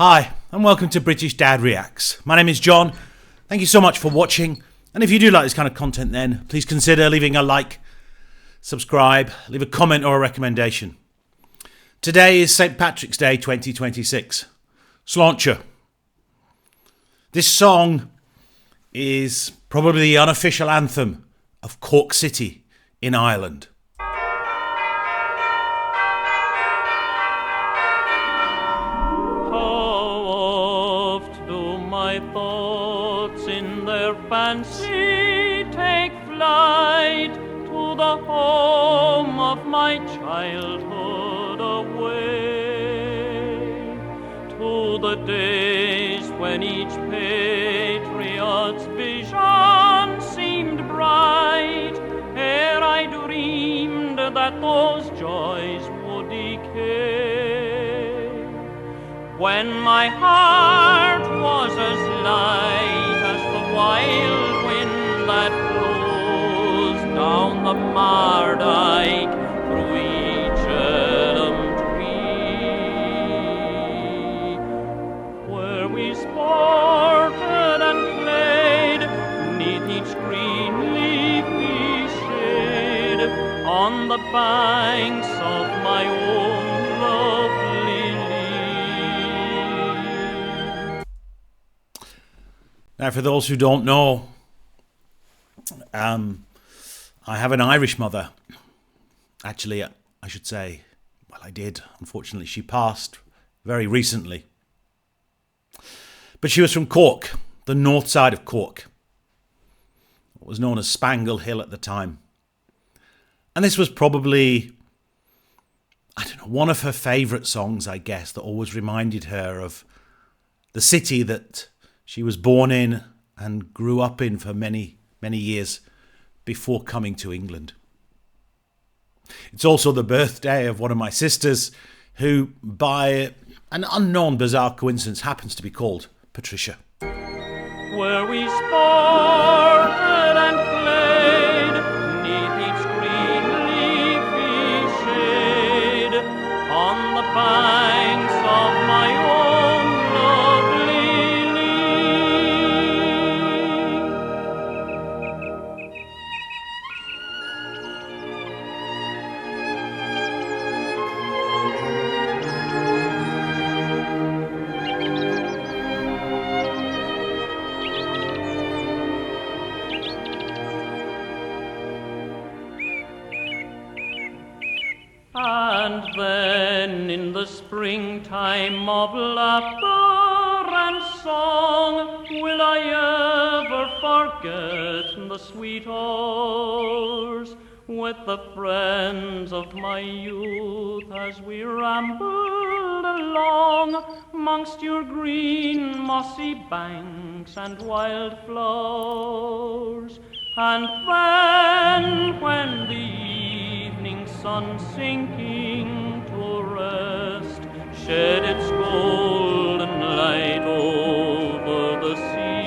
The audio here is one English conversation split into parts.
Hi, and welcome to British Dad Reacts. My name is John. Thank you so much for watching. And if you do like this kind of content, then please consider leaving a like, subscribe, leave a comment or a recommendation. Today is St. Patrick's Day 2026. Sláinte. This song is probably the unofficial anthem of Cork City in Ireland. Thoughts in their fancy take flight to the home of my childhood away, to the days when each patriot's vision seemed bright, ere I dreamed that those joys would decay. When my heart was as light as the wild wind that blows down the Mardyke through each elm tree, where we sported and played neath each green leafy shade, on the banks of my own lovely Now, for those who don't know, I have an Irish mother. Actually, I should say, well, I did. Unfortunately, she passed very recently. But she was from Cork, the north side of Cork. What was known as Spangle Hill at the time. And this was probably, I don't know, one of her favourite songs, I guess, that always reminded her of the city that she was born in and grew up in for many, many years before coming to England. It's also the birthday of one of my sisters who, by an unknown bizarre coincidence, happens to be called Patricia. Where we sported and played neath each green leafy shade, on the banks of my own lovely And then in the springtime of laughter and song, will I ever forget the sweet hours with the friends of my youth as we rambled along amongst your green mossy banks and wild flowers? And then when the evening sun sinking to rest shed its golden light over the sea,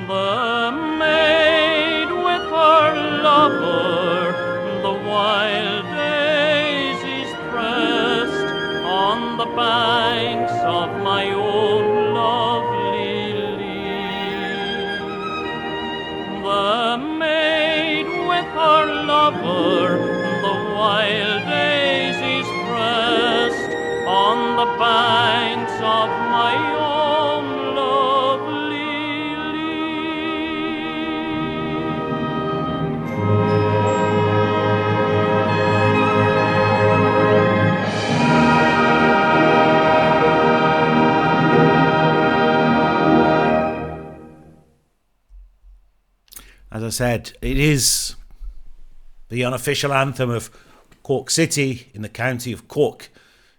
the maid with her lover, the wild daisies pressed on the banks of my own lovely lea. The maid with her lover, the wild daisies pressed on the banks of my own lovely lea. As I said, it is the unofficial anthem of Cork City in the county of Cork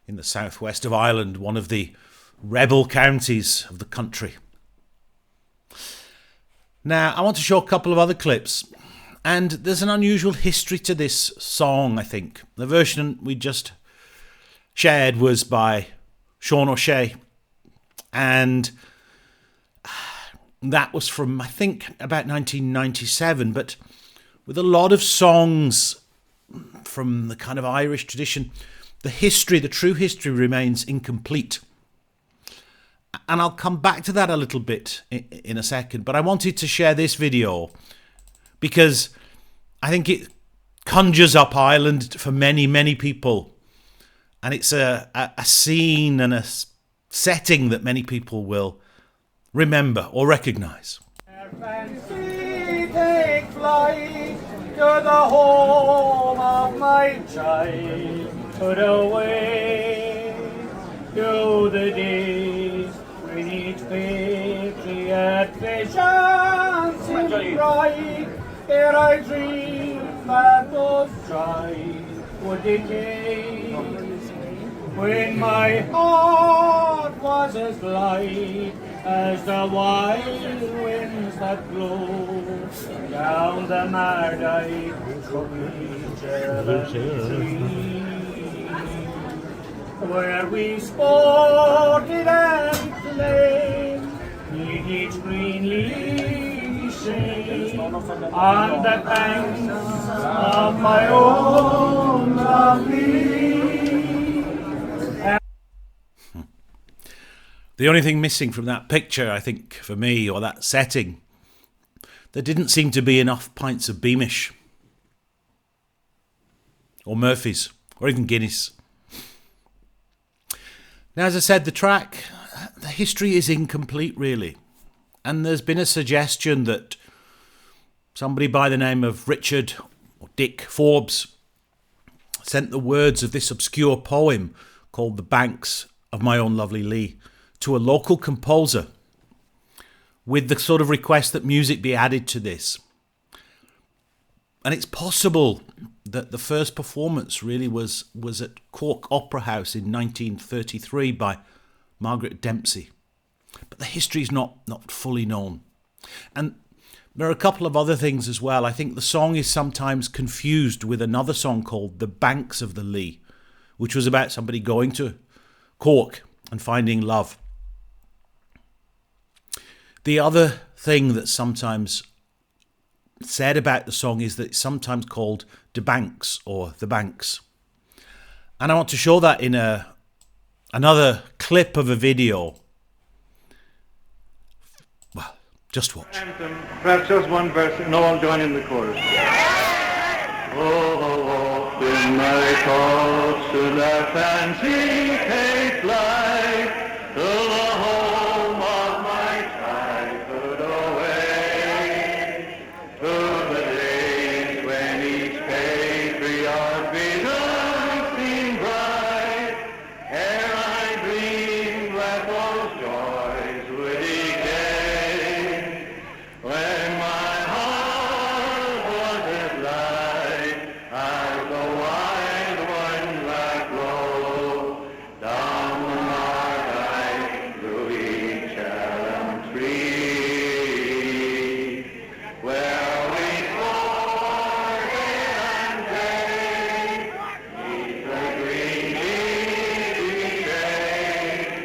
in the southwest of Ireland, one of the rebel counties of the country. Now, I want to show a couple of other clips, and there's an unusual history to this song, I think. The version we just shared was by Sean O'Shea, and that was from, I think, about 1997, but with a lot of songs from the kind of Irish tradition, the true history remains incomplete. And I'll come back to that a little bit in a second, but I wanted to share this video because I think it conjures up Ireland for many, many people. And it's a scene and a setting that many people will remember or recognise. Fancy take flight to the home of my childhood, away to the days when each patriot vision seemed bright. Ere I dreamed that those joys would decay, when my heart was as light as the wild winds that blow down the Margaret Dempsey, where we sported and played in each green leafy shade on the banks of my own lovely. The only thing missing from that picture, I think, for me, or that setting, there didn't seem to be enough pints of Beamish, or Murphy's, or even Guinness. Now, as I said, the history is incomplete, really. And there's been a suggestion that somebody by the name of Richard or Dick Forbes sent the words of this obscure poem called The Banks of My Own Lovely Lee to a local composer with the sort of request that music be added to this. And it's possible that the first performance really was at Cork Opera House in 1933 by Margaret Dempsey. But the history is not fully known. And there are a couple of other things as well. I think the song is sometimes confused with another song called The Banks of the Lee, which was about somebody going to Cork and finding love. The other thing that's sometimes said about the song is that it's sometimes called De Banks or The Banks. And I want to show that in another clip of a video. Well, just watch. Anthem, perhaps just one verse and all join in the chorus. Oh, in my thoughts to that fancy take flight to the home of my childhood, away to the days when each patriot vision seemed bright. Ere I dreamed that those joys would decay, when my heart was as light as the wild winds that blow down the Margaret through each elm tree, where we sported and played neath the green leafy shade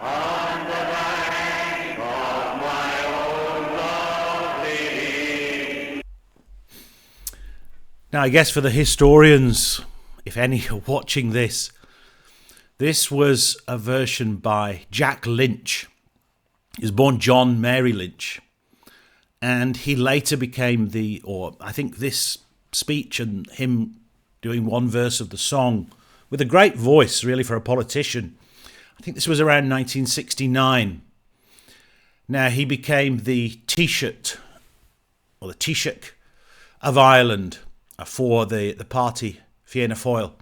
on the banks of my own lovely Lee. Now, I guess for the historians, if any, are watching this, this was a version by Jack Lynch. He was born John Mary Lynch. And he later became I think this speech and him doing one verse of the song with a great voice, really, for a politician. I think this was around 1969. Now, he became the Taoiseach, or the Taoiseach of Ireland for the party Fianna Fail.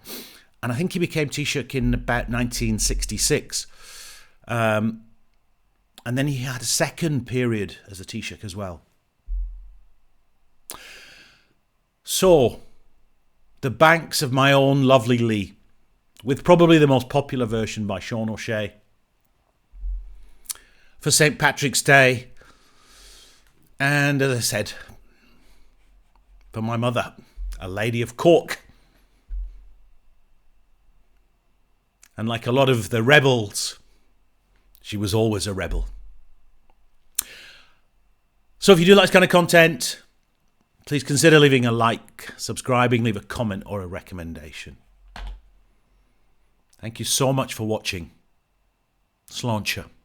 And I think he became Taoiseach in about 1966. And then he had a second period as a Taoiseach as well. So, The Banks of My Own Lovely Lee, with probably the most popular version by Sean O'Shea. For St. Patrick's Day. And as I said, for my mother, a lady of Cork. And like a lot of the rebels, she was always a rebel. So if you do like this kind of content, please consider leaving a like, subscribing, leave a comment or a recommendation. Thank you so much for watching. Sláinte.